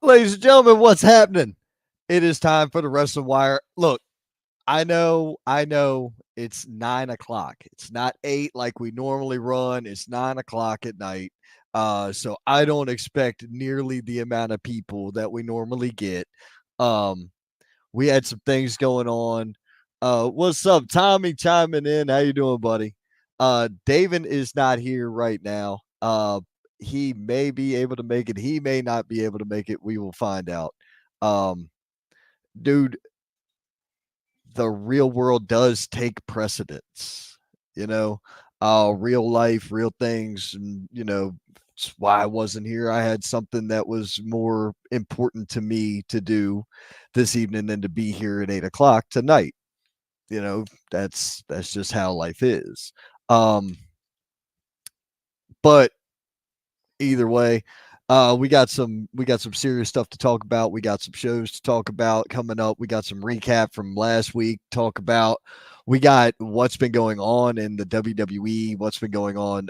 Ladies and gentlemen, what's happening? It is time for the Wrestling Wire. Look, I know it's 9 o'clock. It's not 8 like we normally run. It's 9 o'clock at night. So I don't expect nearly the amount of people that we normally get. Um, we had some things going on. What's up, Tommy chiming in? How you doing, buddy? David is not here right now. He may be able to make it. He may not be able to make it. We will find out. Um, dude, the real world does take precedence. You know, real life, real things, and it's why I wasn't here. I had something that was more important to me to do this evening than to be here at 8 o'clock tonight. That's just how life is. Um, but either way, we got some serious stuff to talk about. We got some shows to talk about coming up. We got some recap from last week. Talk about. We got what's been going on in the WWE. What's been going on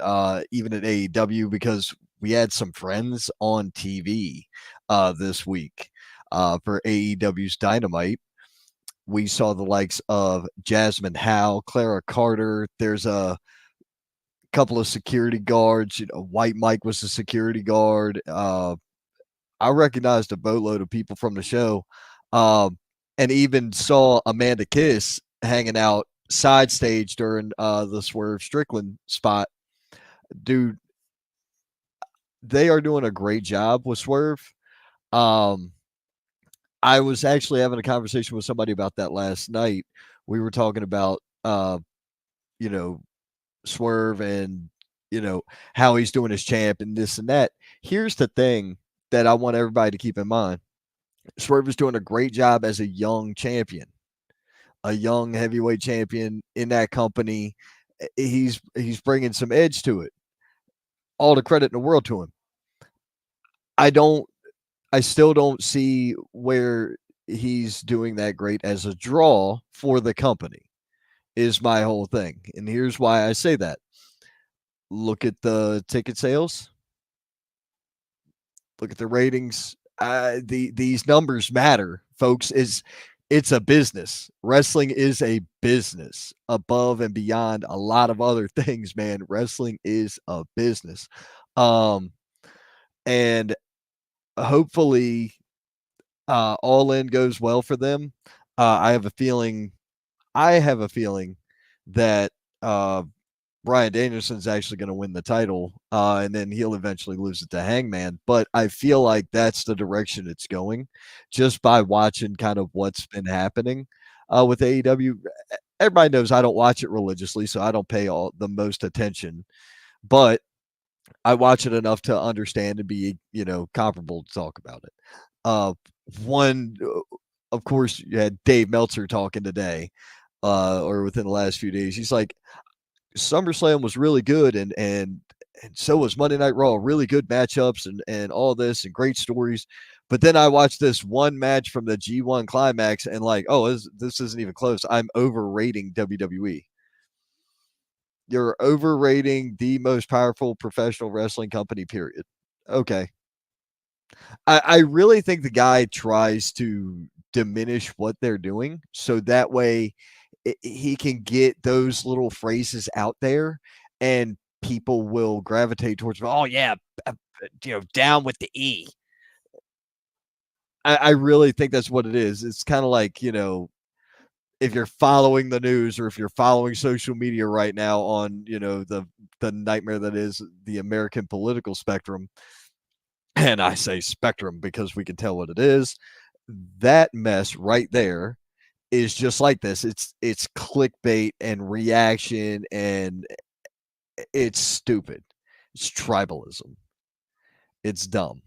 even at AEW because we had some friends on TV this week for AEW's Dynamite. We saw the likes of Jasmine Howe, Clara Carter. There's a couple of security guards. White Mike was the security guard. I recognized a boatload of people from the show, um, and even saw Amanda Kiss hanging out side stage during the Swerve Strickland spot. Dude, they are doing a great job with Swerve. Um, I was actually having a conversation with somebody about that last night. We were talking about, you know, Swerve and how he's doing his champ and this and that. Here's the thing that I want everybody to keep in mind. Swerve is doing a great job as a young champion, a young heavyweight champion in that company. He's bringing some edge to it. All the credit in the world to him. I don't I still don't see where he's doing that great as a draw for the company is my whole thing. And here's why I say that. Look at the ticket sales, look at the ratings. These numbers matter, folks. Is It's a business. Wrestling is a business above and beyond a lot of other things, man. Wrestling is a business. Um, and hopefully, All In goes well for them. I have a feeling. I have a feeling that Brian Danielson's actually going to win the title, and then he'll eventually lose it to Hangman. But I feel like that's the direction it's going, just by watching kind of what's been happening with AEW. Everybody knows I don't watch it religiously, so I don't pay all the most attention. But I watch it enough to understand and be, comparable to talk about it. Uh, one, of course, you had Dave Meltzer talking today, or within the last few days. He's like, SummerSlam was really good, and so was Monday Night Raw. Really good matchups and all this and great stories. But then I watched this one match from the G1 Climax and like, oh, this isn't even close. I'm overrating WWE. You're overrating the most powerful professional wrestling company, period. Okay. I really think the guy tries to diminish what they're doing so that way he can get those little phrases out there and people will gravitate towards, oh, yeah, down with the E. I really think that's what it is. It's kind of like, if you're following the news or if you're following social media right now on, the nightmare that is the American political spectrum, and I say spectrum because we can tell what it is, that mess right there is just like this. It's clickbait and reaction and it's stupid. It's tribalism. It's dumb.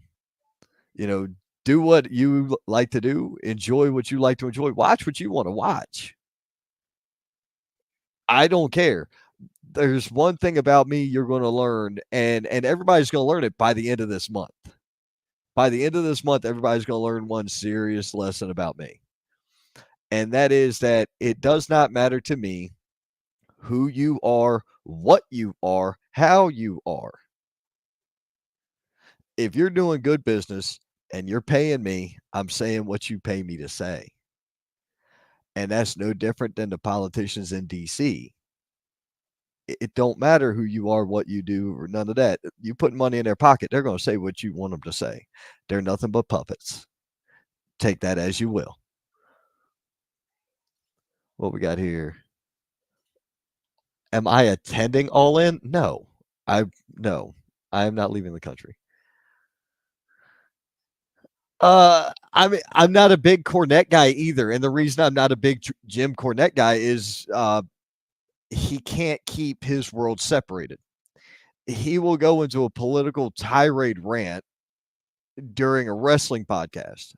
You know, do what you like to do, enjoy what you like to enjoy, watch what you want to watch. I don't care. There's one thing about me you're going to learn, and everybody's going to learn it by the end of this month. By the end of this month, everybody's going to learn one serious lesson about me. And that is that it does not matter to me who you are, what you are, how you are. If you're doing good business, and you're paying me, I'm saying what you pay me to say. And that's no different than the politicians in DC. It don't matter who you are, what you do, or none of that. You put money in their pocket, they're going to say what you want them to say. They're nothing but puppets. Take that as you will. What we got here? Am I attending All In? No. I no. I am not leaving the country. I mean, I'm not a big Cornette guy either, and the reason I'm not a big Jim Cornette guy is he can't keep his world separated. He will go into a political tirade rant during a wrestling podcast.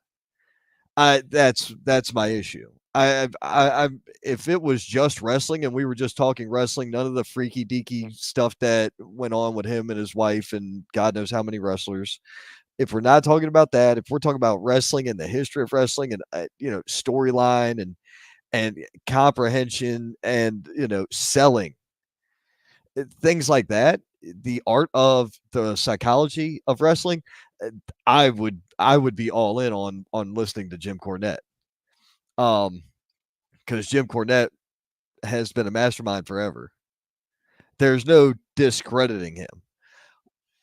That's my issue. I'm if it was just wrestling and we were just talking wrestling, none of the freaky deaky stuff that went on with him and his wife and God knows how many wrestlers. If we're not talking about that, if we're talking about wrestling and the history of wrestling and storyline and comprehension and selling things like that, the art of the psychology of wrestling, uh, I would be all in on listening to Jim Cornette. Um, because Jim Cornette has been a mastermind forever. There's no discrediting him.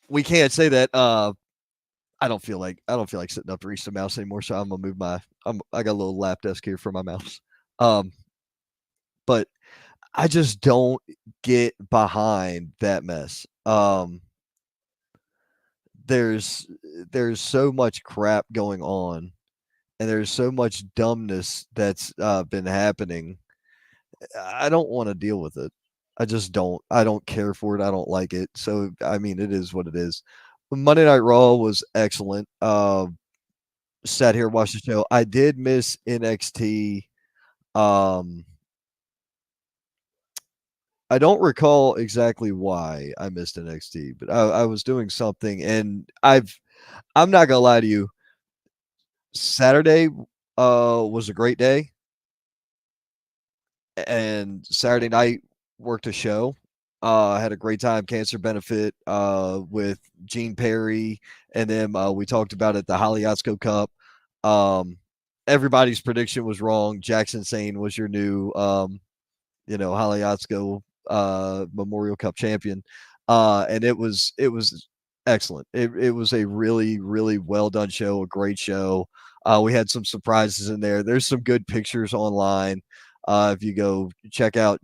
We can't say that. I don't feel like sitting up to reach the mouse anymore, so I'm gonna move my. I got a little lap desk here for my mouse. Um, but I just don't get behind that mess. There's there's so much crap going on, and there's so much dumbness that's been happening. I don't want to deal with it. I just don't. I don't care for it. I don't like it. So I mean, it is what it is. Monday Night Raw was excellent. Sat here watched the show. I did miss NXT. Um, I don't recall exactly why I missed NXT, but I was doing something, and I'm not gonna lie to you. Saturday was a great day, and Saturday night worked a show. Had a great time, cancer benefit with Gene Perry, and then we talked about it the Haliotsko Cup. Um, Everybody's prediction was wrong. Jackson Sane was your new Haliotsko Memorial Cup champion. And it was excellent. It was a really, really well done show, a great show. We had some surprises in there. There's some good pictures online. If you go check out,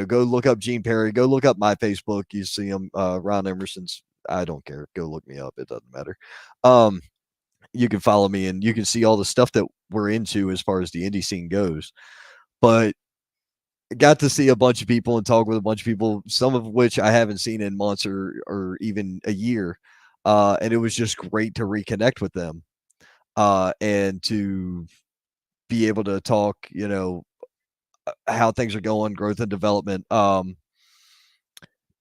go look up Gene Perry, go look up my Facebook. You see him, Ron Emerson's. I don't care. Go look me up. It doesn't matter. Um, you can follow me and you can see all the stuff that we're into as far as the indie scene goes. But got to see a bunch of people and talk with a bunch of people, some of which I haven't seen in months or even a year. And it was just great to reconnect with them and to be able to talk, how things are going, growth and development.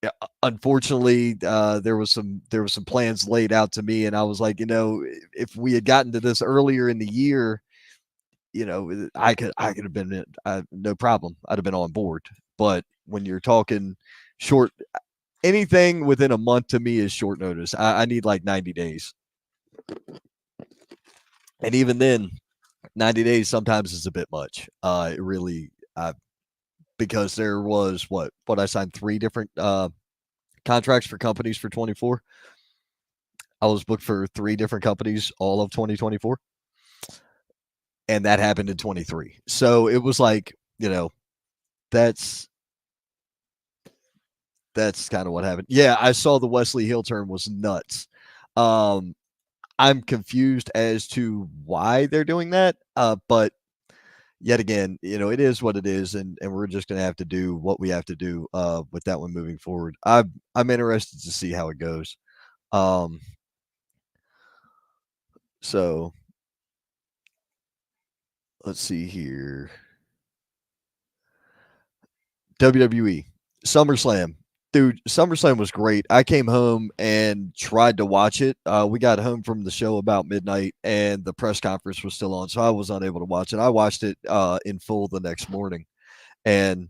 Yeah, unfortunately, there was some plans laid out to me, and I was like, if we had gotten to this earlier in the year, I could have been no problem. I'd have been on board. But when you're talking short, anything within a month to me is short notice. I need like 90 days, and even then, 90 days sometimes is a bit much. It really, because there was what I signed three different contracts for companies for 24. I was booked for three different companies all of 2024, and that happened in 23. So it was like, that's that's kind of what happened. Yeah, I saw the Wesley Hill turn was nuts. Um, I'm confused as to why they're doing that. But yet again, it is what it is, and we're just gonna have to do what we have to do with that one moving forward. I'm interested to see how it goes. Um, so let's see here. WWE SummerSlam. Dude, SummerSlam was great. I came home and tried to watch it. We got home from the show about midnight, and the press conference was still on, so I was unable to watch it. I watched it in full the next morning, and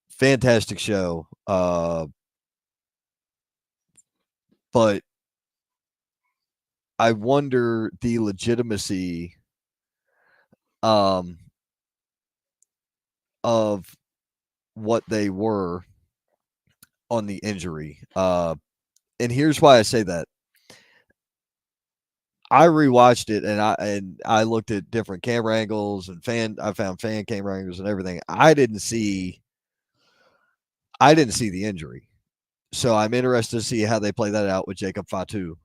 fantastic show. But I wonder the legitimacy um, of what they were on the injury. And here's why I say that. I rewatched it and I looked at different camera angles and I found fan camera angles and everything. I didn't see the injury. So I'm interested to see how they play that out with Jacob Fatu.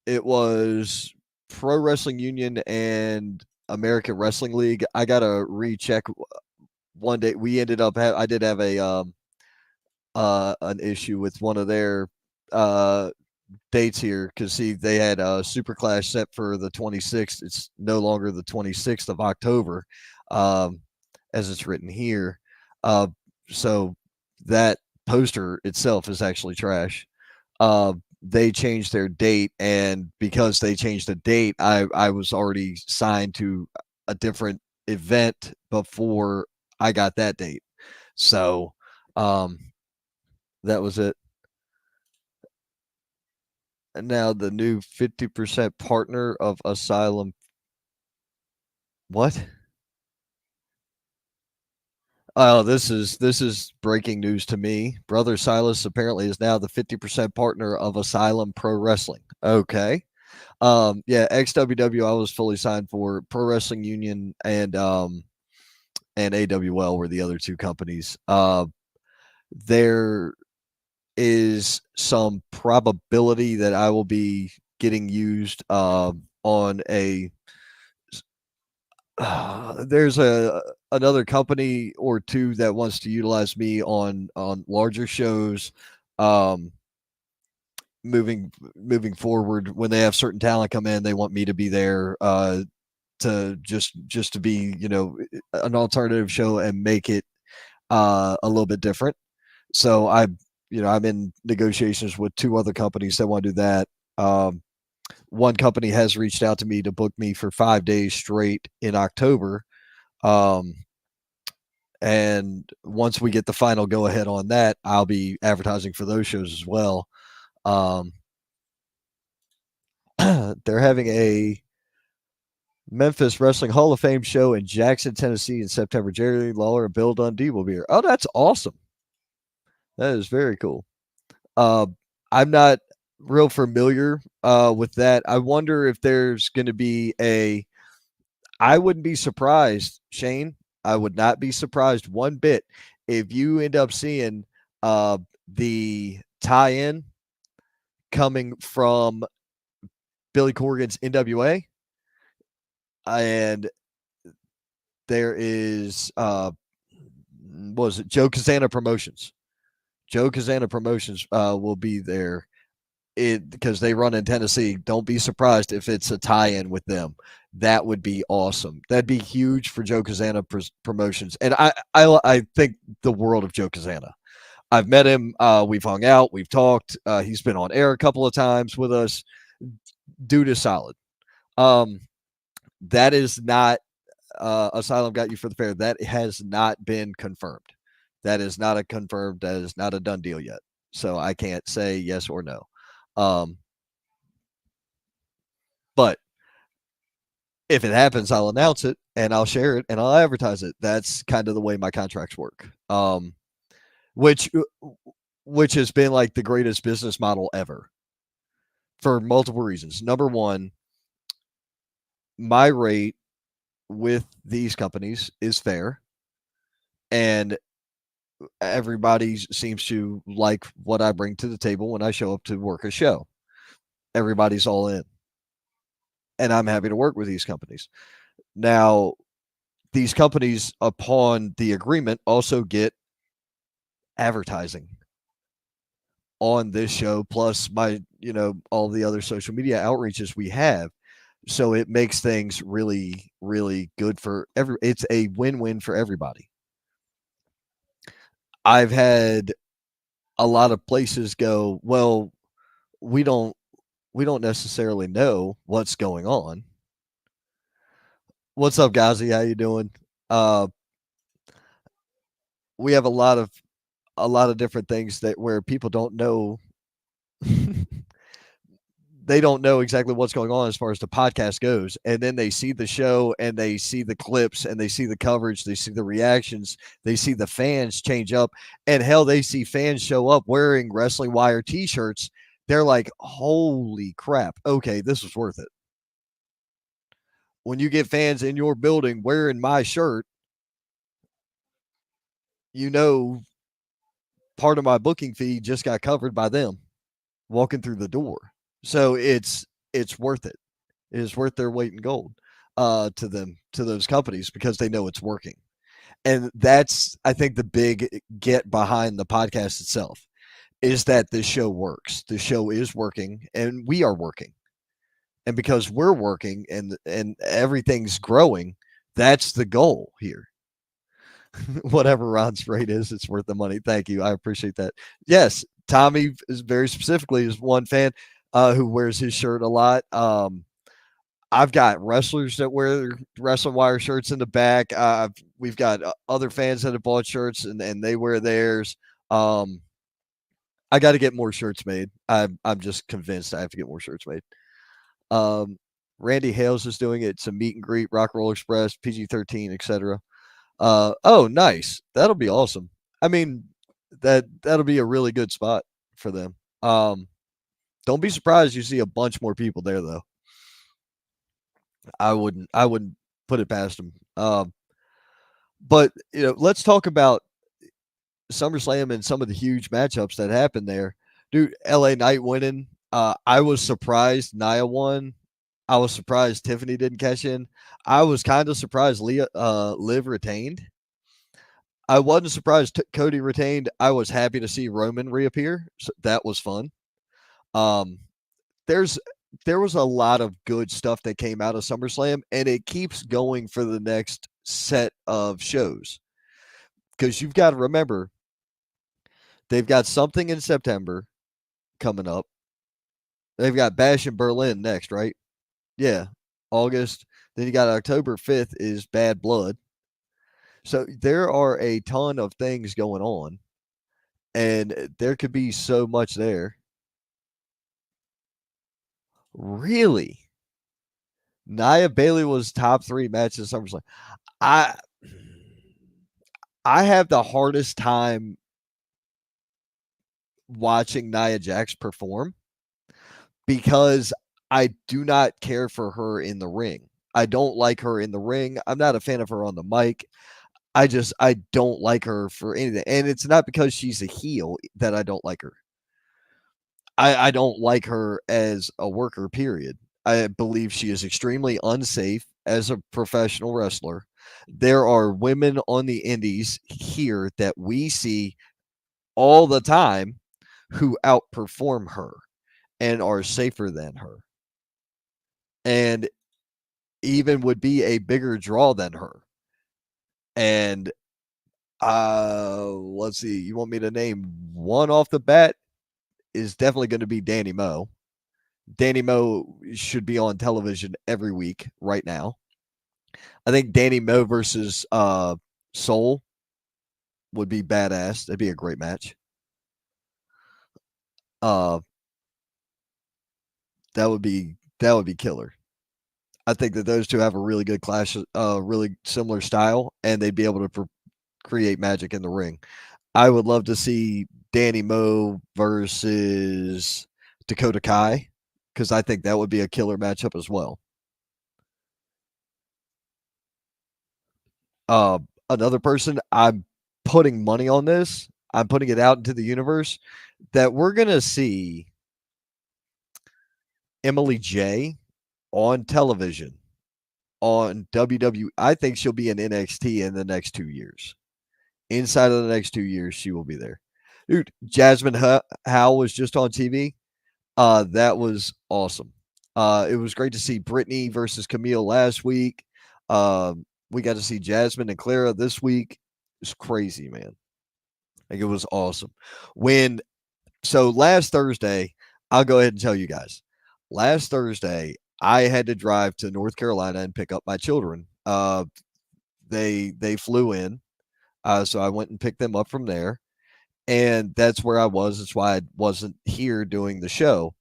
It was Pro Wrestling Union and American Wrestling League. I gotta recheck one day. We ended up I did have a an issue with one of their uh dates here because see they had a super clash set for the 26th. It's no longer the 26th of October, um, as it's written here. Uh, so that poster itself is actually trash. They changed their date, and because they changed the date, I was already signed to a different event before I got that date. So um, that was it. And now the new 50% partner of Asylum. What? Oh, this is breaking news to me. Brother Silas apparently is now the 50% partner of Asylum Pro Wrestling. Okay. Yeah, XWW I was fully signed for. Pro Wrestling Union and AWL were the other two companies. There is some probability that I will be getting used on a there's a another company or two that wants to utilize me on larger shows um moving forward. When they have certain talent come in, they want me to be there to just to be, an alternative show and make it a little bit different. So I'm in negotiations with two other companies that want to do that. One company has reached out to me to book me for 5 days straight in October. um and once we get the final go ahead on that, I'll be advertising for those shows as well. um they're having a Memphis Wrestling Hall of Fame show in Jackson, Tennessee in September. Jerry Lawler and Bill Dundee will be here. Oh, that's awesome. That is very cool. Uh, I'm not real familiar with that. I wonder if there's going to be a. I wouldn't be surprised, Shane. I would not be surprised one bit if you end up seeing uh, the tie-in coming from Billy Corgan's NWA, and there is was it Joe Kazana Promotions? Joe Kazana Promotions will be there because they run in Tennessee. Don't be surprised if it's a tie-in with them. That would be awesome. That'd be huge for Joe Kazana Promotions, and I think the world of Joe Kazana. I've met him. We've hung out. We've talked. He's been on air a couple of times with us. Dude is solid. Um, that is not Asylum got you for the fair. That has not been confirmed. That is not a confirmed. That is not a done deal yet. So I can't say yes or no. Um, but if it happens, I'll announce it and I'll share it and I'll advertise it. That's kind of the way my contracts work. Which which has been like the greatest business model ever for multiple reasons. Number one, my rate with these companies is fair, and everybody seems to like what I bring to the table when I show up to work a show. Everybody's all in, and I'm happy to work with these companies. Now, these companies, upon the agreement, also get advertising on this show, plus my, all the other social media outreaches we have. So it makes things really, really good for it's a win-win for everybody. I've had a lot of places go, well, we don't we don't necessarily know what's going on. What's up, Gazi? How you doing? Uh, we have a lot of different things that where people don't know they don't know exactly what's going on as far as the podcast goes. And then they see the show and they see the clips and they see the coverage, they see the reactions, they see the fans change up, and hell, they see fans show up wearing Wrestling Wire t-shirts. They're like, holy crap, okay, this was worth it. When you get fans in your building wearing my shirt, you know part of my booking fee just got covered by them walking through the door. So it's worth it. It is worth their weight in gold to them, to those companies, because they know it's working. And that's, I think, the big get behind the podcast itself, is that this show works. The show is working, and we are working. And because we're working and everything's growing, that's the goal here. Whatever Ron's rate is, it's worth the money. Thank you. I appreciate that. Yes, Tommy is very specifically is one fan who wears his shirt a lot. I've got wrestlers that wear Wrestling Wire shirts in the back. We've got other fans that have bought shirts and they wear theirs. I got to get more shirts made. I'm just convinced I have to get more shirts made. Randy Hales is doing it. It's a meet and greet, Rock Roll Express, PG-13, etc. Oh, nice. That'll be awesome. I mean, that'll be a really good spot for them. Don't be surprised you see a bunch more people there though. I wouldn't put it past them. But let's talk about SummerSlam and some of the huge matchups that happened there. Dude, LA Knight winning. I was surprised Nia won. I was surprised Tiffany didn't cash in. I was kind of surprised Liv retained. I wasn't surprised Cody retained. I was happy to see Roman reappear. So that was fun. Um, there was a lot of good stuff that came out of SummerSlam, and it keeps going for the next set of shows. Because you've got to remember, they've got something in September coming up. They've got Bash in Berlin next, right? Yeah, August. Then you got October 5th is Bad Blood. So there are a ton of things going on, and there could be so much there. Really? Nia Bailey was top 3 matches at SummerSlam. I I have the hardest time watching Nia Jax perform because I do not care for her in the ring. I don't like her in the ring. I'm not a fan of her on the mic. I don't like her for anything. And it's not because she's a heel that I don't like her. I don't like her as a worker, period. I believe she is extremely unsafe as a professional wrestler. There are women on the indies here that we see all the time who outperform her and are safer than her and even would be a bigger draw than her. And let's see, you want me to name one off the bat? Is definitely going to be Danny Moe. Danny Moe should be on television every week right now. I think Danny Moe versus Soul would be badass. That'd be a great match. Uh, that would be killer. I think that those two have a really good clash, really similar style, and they'd be able to create magic in the ring. I would love to see Danny Moe versus Dakota Kai because I think that would be a killer matchup as well. Uh, Another person, I'm putting money on this. I'm putting it out into the universe that we're gonna see Emily J on television on WWE. I think she'll be in NXT in the next 2 years. Inside of the next 2 years, she will be there. Dude, Jasmine Howe was just on TV. That was awesome. It was great to see Brittany versus Camille last week. We got to see Jasmine and Clara this week. It's crazy, man. Like it was awesome. Last Thursday, I'll go ahead and tell you guys. Last Thursday, I had to drive to North Carolina and pick up my children. They flew in, so I went and picked them up from there, and that's where I was. That's why I wasn't here doing the show.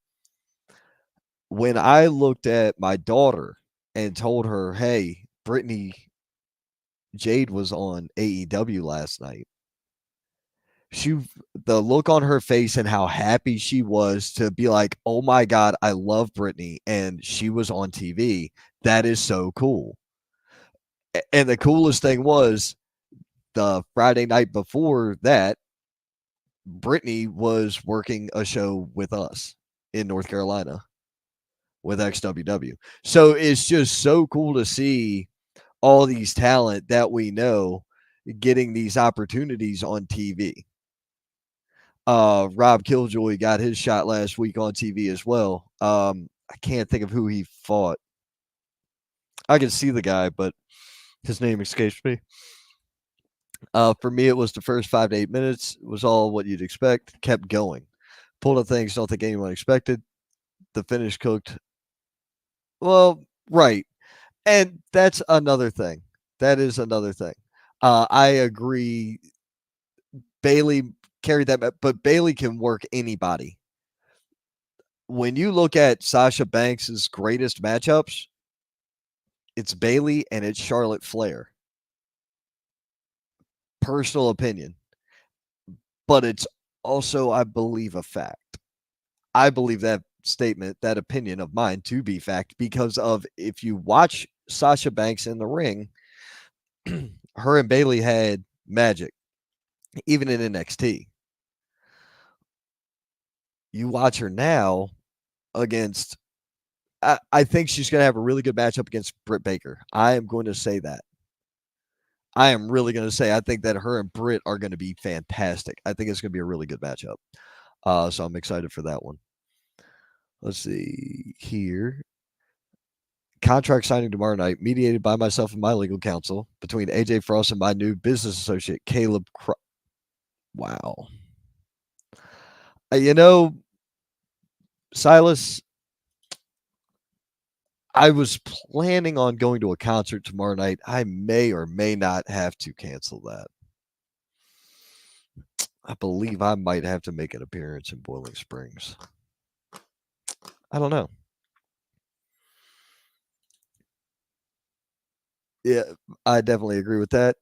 When I looked at my daughter and told her, "Hey, Brittany Jade was on AEW last night," she the look on her face and how happy she was to be like, "Oh my god, I love Brittany and she was on TV." That is so cool. And the coolest thing was the Friday night before that, Brittany was working a show with us in North Carolina with XWW. So it's just so cool to see all these talent that we know getting these opportunities on TV. Rob Killjoy got his shot last week on TV as well. I can't think of who he fought. I can see the guy, but his name escapes me. For me, it was the first 5 to 8 minutes. It was all what you'd expect. Kept going. Pulled up things don't think anyone expected. The finish cooked. Well, right. And that's another thing. That is another thing. I agree. Bailey carried that, but Bailey can work anybody. When you look at Sasha Banks's greatest matchups, it's Bailey and it's Charlotte Flair. Personal opinion, but it's also, I believe, a fact. I believe that statement, that opinion of mine to be fact because of if you watch Sasha Banks in the ring, her and Bailey had magic, even in NXT. You watch her now against, I think she's going to have a really good matchup against Britt Baker. I am going to say that. I am really going to say I think that her and Britt are going to be fantastic. I think it's going to be a really good matchup. So I'm excited for that one. Let's see here. Contract signing tomorrow night, mediated by myself and my legal counsel between AJ Frost and my new business associate, Caleb. Wow. You know, Silas, I was planning on going to a concert tomorrow night. I may or may not have to cancel that. I believe I might have to make an appearance in Boiling Springs. I don't know. Yeah, I definitely agree with that.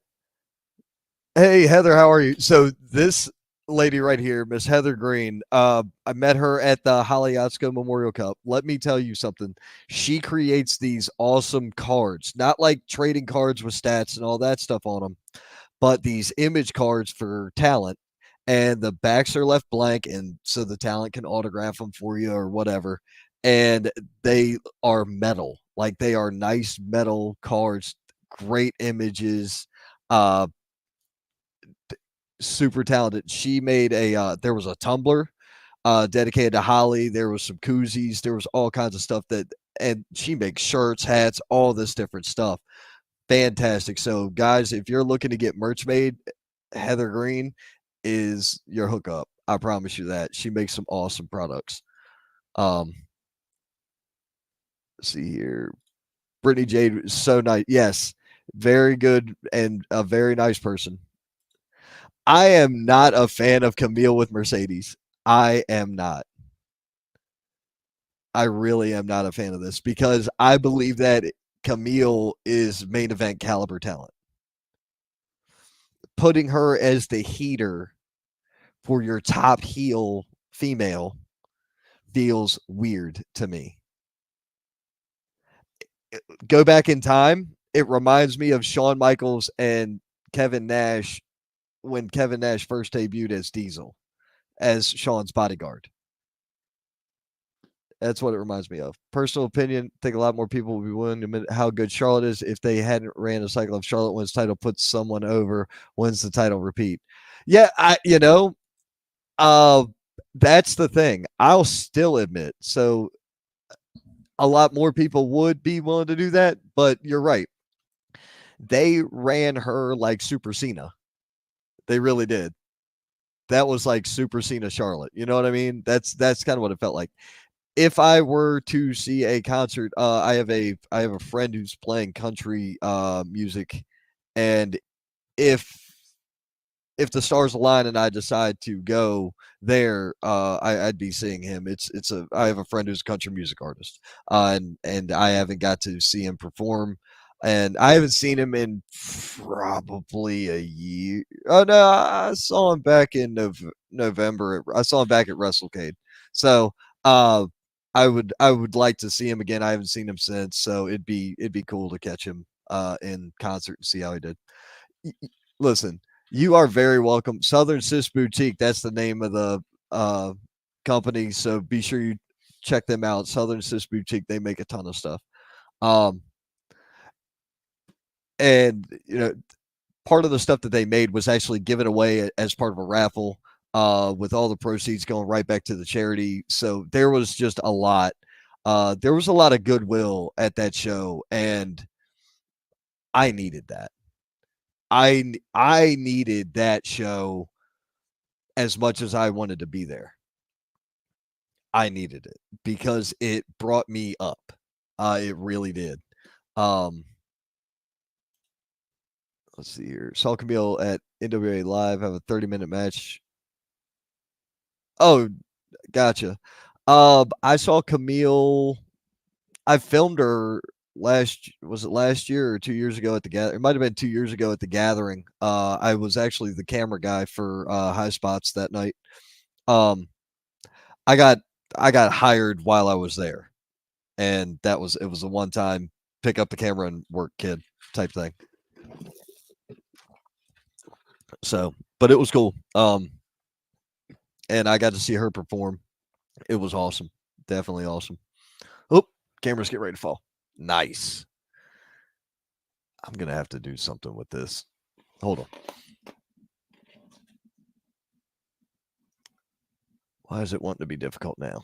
Hey, Heather, how are you? So this lady right here, Miss Heather Green, I met her at the Haliotsko Memorial Cup. Let me tell you something. She creates these awesome cards, not like trading cards with stats and all that stuff on them, but these image cards for talent. And the backs are left blank, and so the talent can autograph them for you or whatever. And they are metal, like they are nice metal cards, great images. Uh, Super talented. She made there was a tumbler dedicated to Holly. There was some koozies. There was all kinds of stuff and she makes shirts, hats, all this different stuff. Fantastic. So, guys, if you're looking to get merch made, Heather Green is your hookup. I promise you that. She makes some awesome products. Um, let's see here. Brittany Jade is so nice. Yes, very good and a very nice person. I am not a fan of Camille with Mercedes. I am not. I really am not a fan of this because I believe that Camille is main event caliber talent. Putting her as the heater for your top heel female feels weird to me. Go back in time, it reminds me of Shawn Michaels and Kevin Nash when Kevin Nash first debuted as Diesel, as Shawn's bodyguard. That's what it reminds me of. Personal opinion, I think a lot more people would be willing to admit how good Charlotte is if they hadn't ran a cycle of Charlotte wins title, puts someone over, wins the title, repeat. Yeah, uh, that's the thing. I'll still admit. So a lot more people would be willing to do that, but you're right. They ran her like Super Cena. They really did. That was like Super Cena Charlotte. You know what I mean? That's kind of what it felt like. If I were to see a concert, I have a friend who's playing country music, and if if the stars align and I decide to go there, I'd be seeing him. I have a friend who's a country music artist, and I haven't got to see him perform, and I haven't seen him in probably a year. Oh no, I saw him back in November. I saw him back at WrestleCade. So, uh, I would like to see him again. I haven't seen him since, so it'd be cool to catch him in concert and see how he did. Listen, you are very welcome. Southern Sis Boutique, that's the name of the uh, company. So be sure you check them out. Southern Sis Boutique, they make a ton of stuff. Um, and part of the stuff that they made was actually given away as part of a raffle. With all the proceeds going right back to the charity. So there was just a lot. There was a lot of goodwill at that show, and I needed that. I needed that show as much as I wanted to be there. I needed it because it brought me up. It really did. Um, let's see here. Saw Camille at NWA Live have a 30-minute match. Oh, gotcha. I saw Camille. I filmed her last year or 2 years ago at the gather. It might have been 2 years ago at the gathering. I was actually the camera guy for High Spots that night. Um, I got I got hired while I was there, and it was a one time pick up the camera and work kid type thing. So, but it was cool. And I got to see her perform. It was awesome, definitely awesome. Oh, cameras get ready to fall. Nice. I'm gonna have to do something with this. Hold on. Why is it wanting to be difficult now?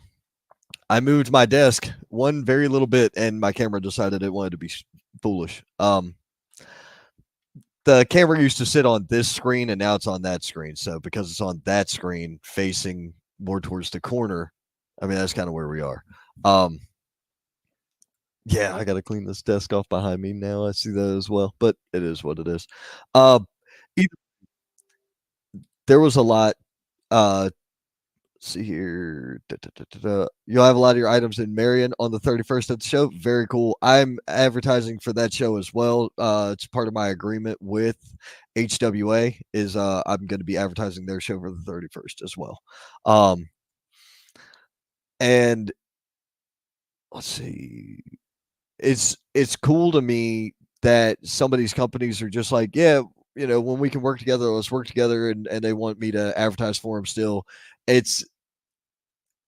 I moved my desk one very little bit, and my camera decided it wanted to be foolish. The camera used to sit on this screen, and now it's on that screen. So because it's on that screen, facing more towards the corner, I mean that's kind of where we are. Um, yeah, I got to clean this desk off behind me now. I see that as well, but it is what it is. Uh, there was a lot. See here. Da, da, da, da, da. You'll have a lot of your items in Marion on the 31st at the show. Very cool. I'm advertising for that show as well. It's part of my agreement with HWA is I'm going to be advertising their show for the 31st as well. And let's see. It's cool to me that some of these companies are just like, yeah, when we can work together, let's work together, and they want me to advertise for them still. It's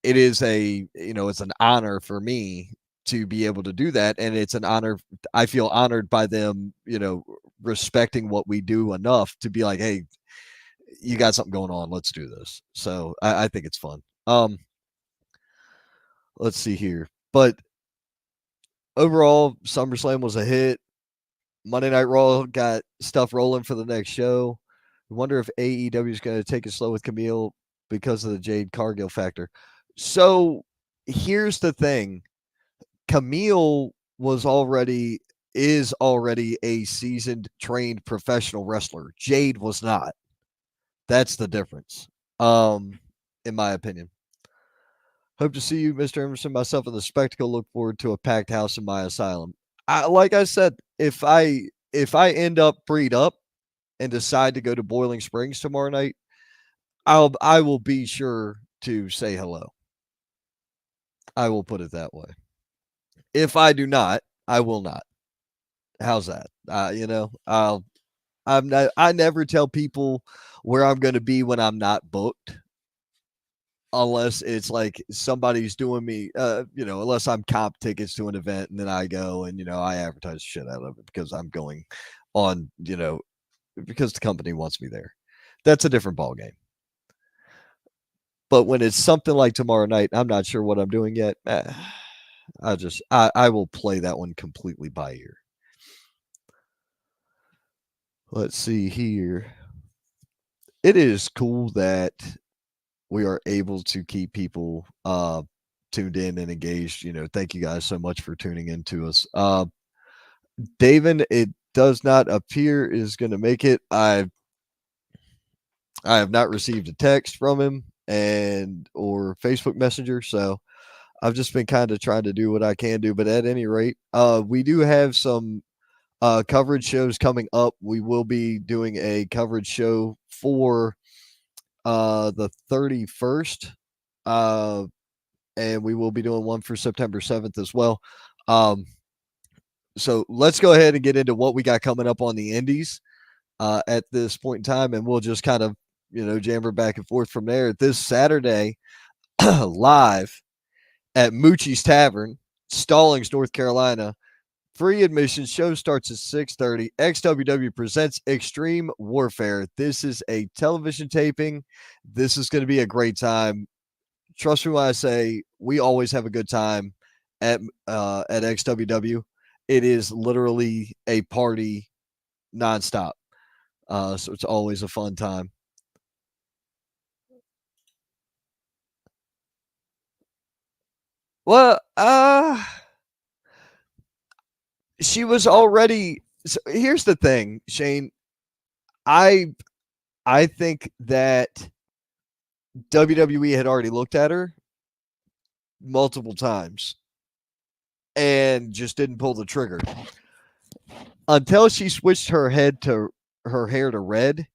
it is it's an honor for me to be able to do that, and it's an honor. I feel honored by them, respecting what we do enough to be like, hey, you got something going on, let's do this. So I think it's fun. Let's see here, but overall, SummerSlam was a hit. Monday Night Raw got stuff rolling for the next show. I wonder if AEW is going to take it slow with Camille because of the Jade Cargill factor. So here's the thing. Camille is already a seasoned, trained professional wrestler. Jade was not. That's the difference. In my opinion. Hope to see you, Mr. Emerson, myself, in the spectacle. Look forward to a packed house in my asylum. Like I said, if I end up freed up and decide to go to Boiling Springs tomorrow night, I will be sure to say hello. I will put it that way. If I do not, I will not. How's that? I never tell people where I'm going to be when I'm not booked, unless it's like somebody's doing me, unless I'm comp tickets to an event and then I go and, I advertise the shit out of it because I'm going on, because the company wants me there. That's a different ballgame. But when it's something like tomorrow night, I'm not sure what I'm doing yet. I will play that one completely by ear. Let's see here. It is cool that we are able to keep people tuned in and engaged. Thank you guys so much for tuning in to us. David, it does not appear is going to make it. I have not received a text from him and or Facebook Messenger, so I've just been kind of trying to do what I can do. But at any rate, we do have some coverage shows coming up. We will be doing a coverage show for the 31st, uh, and we will be doing one for September 7th as well. Um, so let's go ahead and get into what we got coming up on the Indies at this point in time, and we'll just kind of jammer back and forth from there. This Saturday, live at Moochie's Tavern, Stallings, North Carolina. Free admission. Show starts at 6:30. XWW presents Extreme Warfare. This is a television taping. This is going to be a great time. Trust me when I say we always have a good time at XWW. It is literally a party nonstop. So it's always a fun time. Well, she was already. So here's the thing, Shane. I I think that WWE had already looked at her multiple times and just didn't pull the trigger until she switched her hair to red.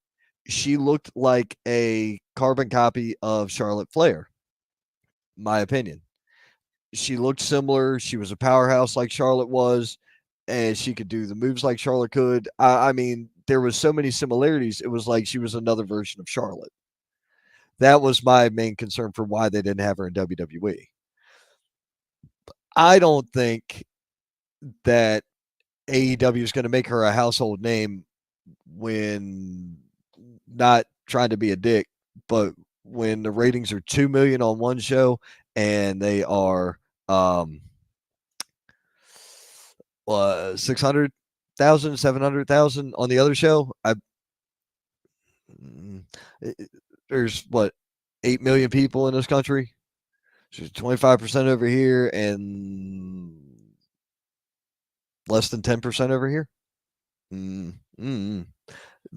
She looked like a carbon copy of Charlotte Flair, my opinion. She looked similar. She was a powerhouse like Charlotte was, and she could do the moves like Charlotte could. I mean, there was so many similarities. It was like she was another version of Charlotte. That was my main concern for why they didn't have her in WWE. I don't think that AEW is going to make her a household name when not trying to be a dick, but when the ratings are 2 million on one show and they are 600,000, 700,000 on the other show, mm, there's what 8 million people in this country. So 25% over here and less than 10% over here. Mm, mm.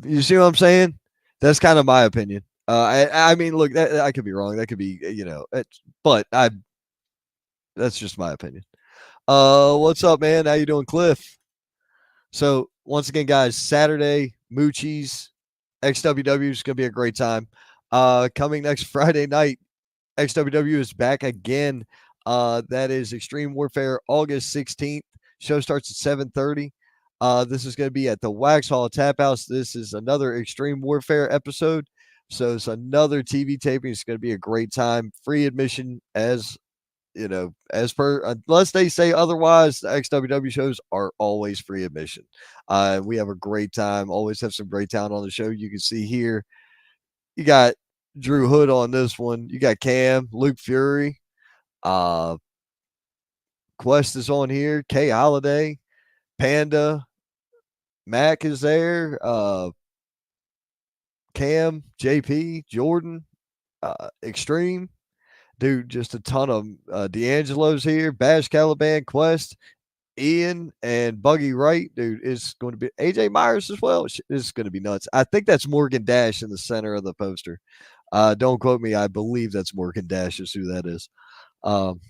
You see what I'm saying? That's kind of my opinion. I mean, look, I could be wrong. That could be, but that's just my opinion. What's up, man? How you doing, Cliff? So once again, guys, Saturday, Moochie's, XWW is going to be a great time. Coming next Friday night, XWW is back again. That is Extreme Warfare, August 16th. Show starts at 7:30. This is going to be at the Wax Hall Tap House. This is another Extreme Warfare episode. So it's another TV taping. It's going to be a great time. Free admission as per, unless they say otherwise, the XWW shows are always free admission. We have a great time. Always have some great talent on the show. You can see here, you got Drew Hood on this one. You got Cam, Luke Fury, uh, Quest is on here, Kay Holiday, Panda, Mac is there, Cam, JP, Jordan, Extreme. Dude, just a ton of D'Angelo's here, Bash Caliban, Quest, Ian, and Buggy Wright. Dude, it's going to be AJ Myers as well. It's going to be nuts. I think that's Morgan Dash in the center of the poster. Don't quote me. I believe that's Morgan Dash is who that is. Um,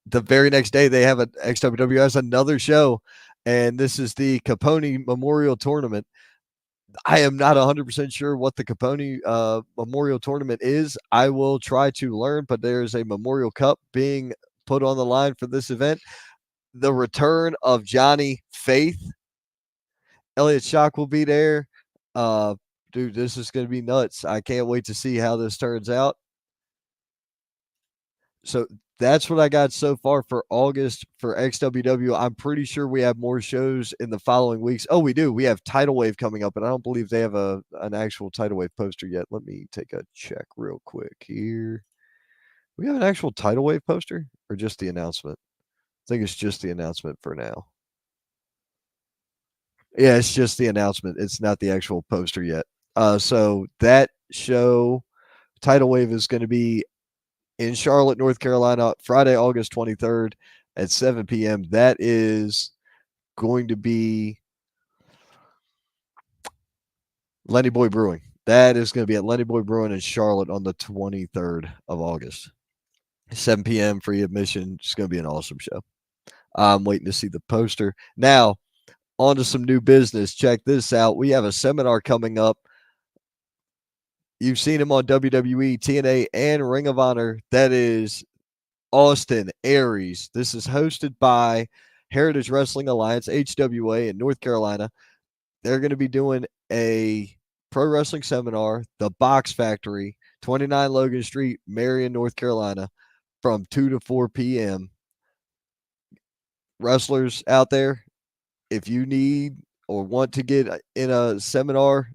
the very next day, they have an XWW has another show, and this is the Capone Memorial Tournament. I am not 100% sure what the Capone Memorial Tournament is. I will try to learn, but there is a Memorial Cup being put on the line for this event. The return of Johnny Faith. Elliot Shock will be there. Uh, dude, this is going to be nuts. I can't wait to see how this turns out. So that's what I got so far for August for XWW. I'm pretty sure we have more shows in the following weeks. Oh, we do. We have Tidal Wave coming up, and I don't believe they have an actual Tidal Wave poster yet. Let me take a check real quick here. We have an actual Tidal Wave poster or just the announcement? I think it's just the announcement for now. Yeah, it's just the announcement. It's not the actual poster yet. So that show, Tidal Wave, is going to be in Charlotte, North Carolina, Friday, August 23rd at 7 p.m. That is going to be Lenny Boy Brewing. That is going to be at Lenny Boy Brewing in Charlotte on the 23rd of August. 7 p.m. free admission. It's going to be an awesome show. I'm waiting to see the poster. Now, on to some new business. Check this out. We have a seminar coming up. You've seen him on WWE, TNA, and Ring of Honor. That is Austin Aries. This is hosted by Heritage Wrestling Alliance, HWA, in North Carolina. They're going to be doing a pro wrestling seminar, the Box Factory, 29 Logan Street, Marion, North Carolina, from 2 to 4 p.m. Wrestlers out there, if you need or want to get in a seminar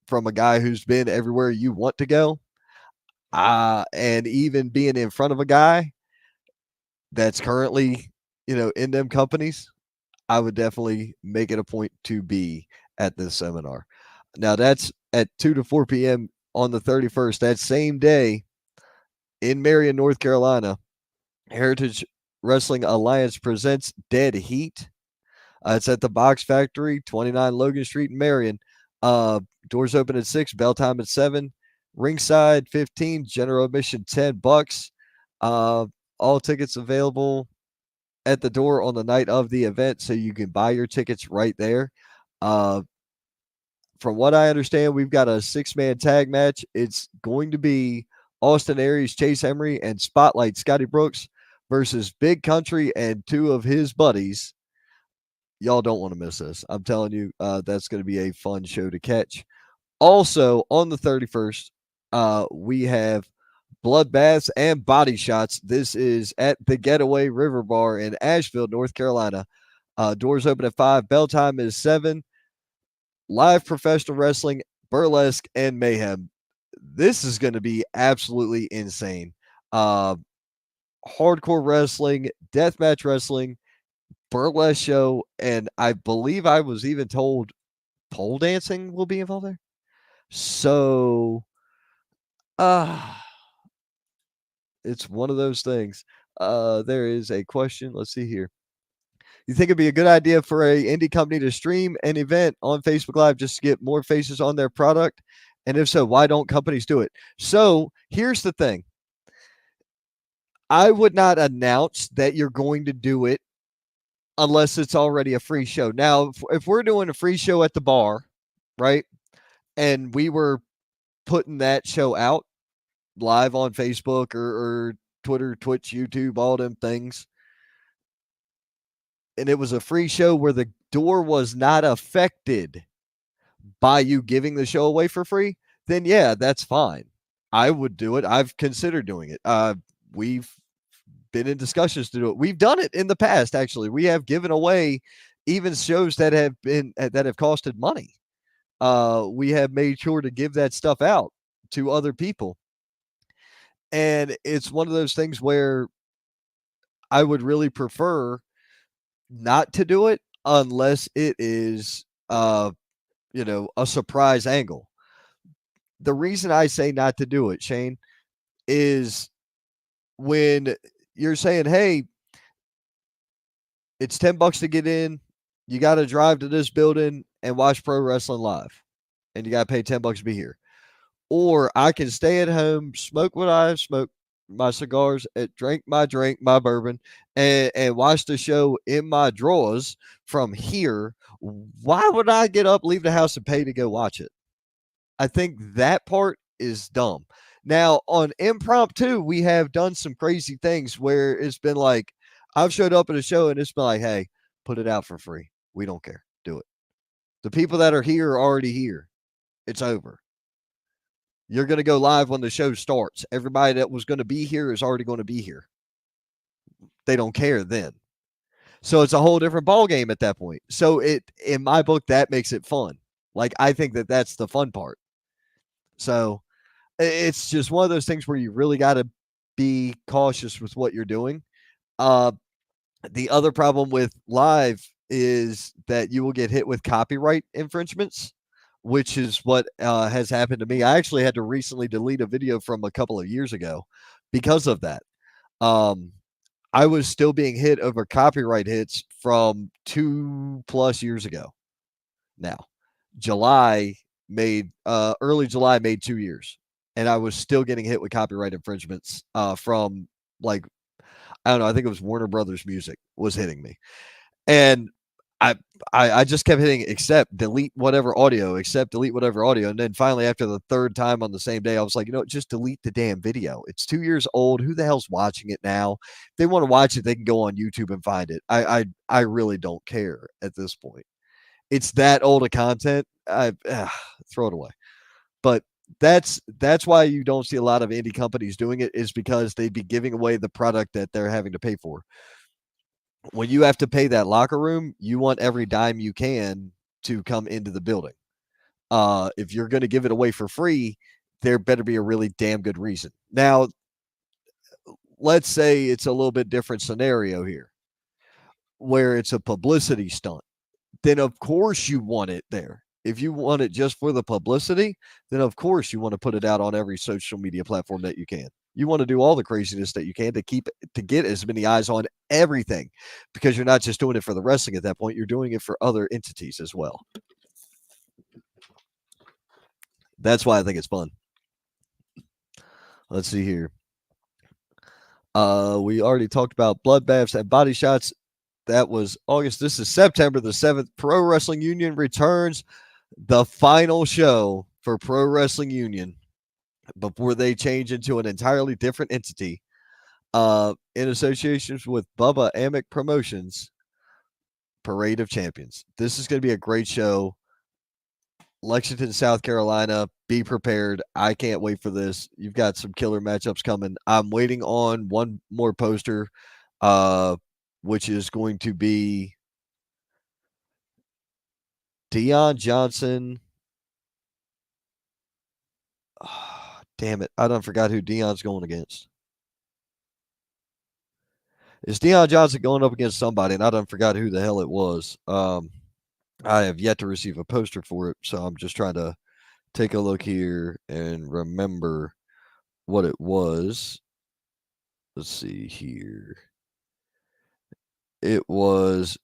from a guy who's been everywhere you want to go, and even being in front of a guy that's currently, in them companies, I would definitely make it a point to be at this seminar. Now that's at 2 to 4 p.m. on the 31st. That same day in Marion, North Carolina, Heritage Wrestling Alliance presents Dead Heat. It's at the Box Factory, 29 Logan Street in Marion. Doors open at 6, bell time at 7. Ringside 15, general admission $10. All tickets available at the door on the night of the event, so you can buy your tickets right there. From what I understand, we've got a 6-man tag match. It's going to be Austin Aries, Chase Emery, and Spotlight Scotty Brooks versus Big Country and 2 of his buddies. Y'all don't want to miss this. I'm telling you, that's going to be a fun show to catch. Also, on the 31st, we have Bloodbaths and Body Shots. This is at the Getaway River Bar in Asheville, North Carolina. Doors open at 5. Bell time is 7. Live professional wrestling, burlesque, and mayhem. This is going to be absolutely insane. Hardcore wrestling, deathmatch wrestling, burlesque show, and I believe I was even told pole dancing will be involved there. So, it's one of those things. There is a question. Let's see here. You think it'd be a good idea for a indie company to stream an event on Facebook Live just to get more faces on their product? And if so, why don't companies do it? So here's the thing. I would not announce that you're going to do it unless it's already a free show. Now, if we're doing a free show at the bar, right, and we were putting that show out live on Facebook or Twitter, Twitch, YouTube, all them things, and it was a free show where the door was not affected by you giving the show away for free, then yeah, that's fine. I would do it. I've considered doing it. We've been in discussions to do it. We've done it in the past, actually. We have given away even shows that have costed money. We have made sure to give that stuff out to other people. And it's one of those things where I would really prefer not to do it unless it is a surprise angle. The reason I say not to do it, Shane, is when you're saying, hey, it's $10 to get in, you got to drive to this building and watch pro wrestling live, and you got to pay $10 to be here. Or I can stay at home, smoke what I smoke, my cigars, drink, my bourbon, and watch the show in my drawers from here. Why would I get up, leave the house, and pay to go watch it? I think that part is dumb. Now, on Impromptu, we have done some crazy things where it's been like, I've showed up at a show and it's been like, hey, put it out for free. We don't care. Do it. The people that are here are already here. It's over. You're going to go live when the show starts. Everybody that was going to be here is already going to be here. They don't care then. So it's a whole different ball game at that point. So in my book, that makes it fun. Like, I think that that's the fun part. So it's just one of those things where you really got to be cautious with what you're doing. The other problem with live is that you will get hit with copyright infringements, which is what has happened to me. I actually had to recently delete a video from a couple of years ago because of that. I was still being hit over copyright hits from 2+ years ago. Now, July made early July made 2 years, and I was still getting hit with copyright infringements from like I don't know. I think it was Warner Brothers Music was hitting me, and I, I just kept hitting accept, delete whatever audio, accept, delete whatever audio, and then finally after the third time on the same day, I was like, just delete the damn video. It's 2 years old. Who the hell's watching it now? If they want to watch it, they can go on YouTube and find it. I really don't care at this point. It's that old of content. Throw it away. But that's why you don't see a lot of indie companies doing it, is because they'd be giving away the product that they're having to pay for. When you have to pay that locker room, you want every dime you can to come into the building. If you're going to give it away for free, there better be a really damn good reason. Now, let's say it's a little bit different scenario here, where it's a publicity stunt. Then of course you want it there. If you want it just for the publicity, then of course you want to put it out on every social media platform that you can. You want to do all the craziness that you can to get as many eyes on everything, because you're not just doing it for the wrestling at that point, you're doing it for other entities as well. That's why I think it's fun. Let's see here. We already talked about bloodbaths and body shots. That was August. This is September the 7th. Pro Wrestling Union returns, the final show for Pro Wrestling Union before they change into an entirely different entity, in associations with Bubba Amick Promotions, Parade of Champions. This is going to be a great show. Lexington, South Carolina. Be prepared. I can't wait for this. You've got some killer matchups coming. I'm waiting on one more poster, which is going to be Deion Johnson. Oh, damn it. I done forgot who Deion's going against. Is Deion Johnson going up against somebody? And I done forgot who the hell it was. I have yet to receive a poster for it, so I'm just trying to take a look here and remember what it was. Let's see here. It was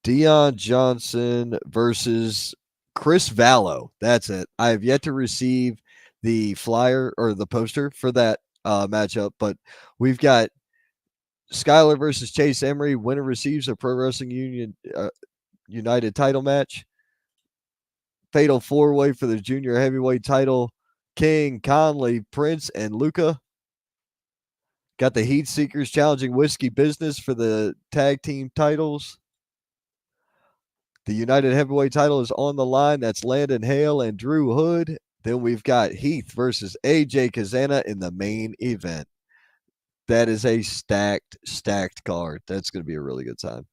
Deion Johnson versus Chris Vallow. That's it. I have yet to receive the flyer or the poster for that matchup, but we've got Skyler versus Chase Emery. Winner receives a Pro Wrestling Union United title match. Fatal four-way for the junior heavyweight title. King, Conley, Prince, and Luca. Got the Heat Seekers challenging Whiskey Business for the tag team titles. The United Heavyweight title is on the line. That's Landon Hale and Drew Hood. Then we've got Heath versus AJ Kazana in the main event. That is a stacked card. That's going to be a really good time.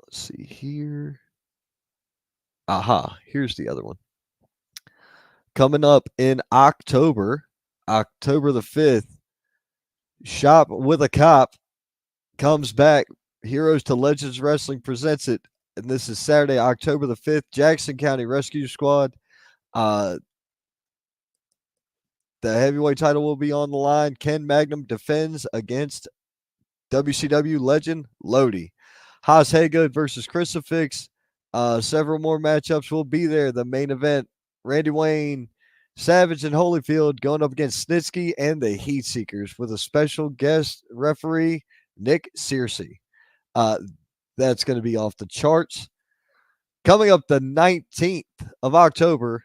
Let's see here. Aha, here's the other one. Coming up in October the 5th, Shop with a Cop comes back. Heroes to Legends Wrestling presents it. And this is Saturday, October the 5th. Jackson County Rescue Squad. The heavyweight title will be on the line. Ken Magnum defends against WCW legend Lodi. Haas Haygood versus Crucifix. Several more matchups will be there. The main event, Randy Wayne, Savage, and Holyfield going up against Snitsky and the Heat Seekers with a special guest referee, Nick Searcy. That's going to be off the charts. Coming up the 19th of October,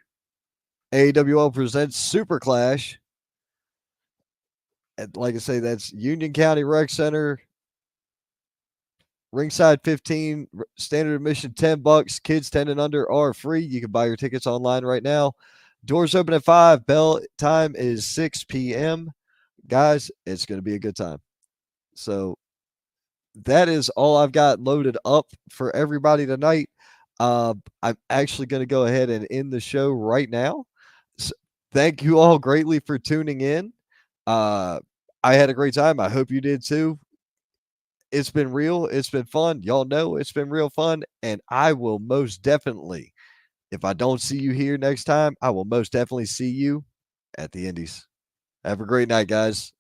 AWL presents Super Clash. And like I say, that's Union County Rec Center. Ringside 15, standard admission $10. Kids 10 and under are free. You can buy your tickets online right now. Doors open at 5. Bell time is 6 p.m. Guys, it's going to be a good time. So that is all I've got loaded up for everybody tonight. I'm actually going to go ahead and end the show right now. So thank you all greatly for tuning in. I had a great time. I hope you did too. It's been real. It's been fun. Y'all know it's been real fun. And I will most definitely, if I don't see you here next time, I will most definitely see you at the Indies. Have a great night, guys.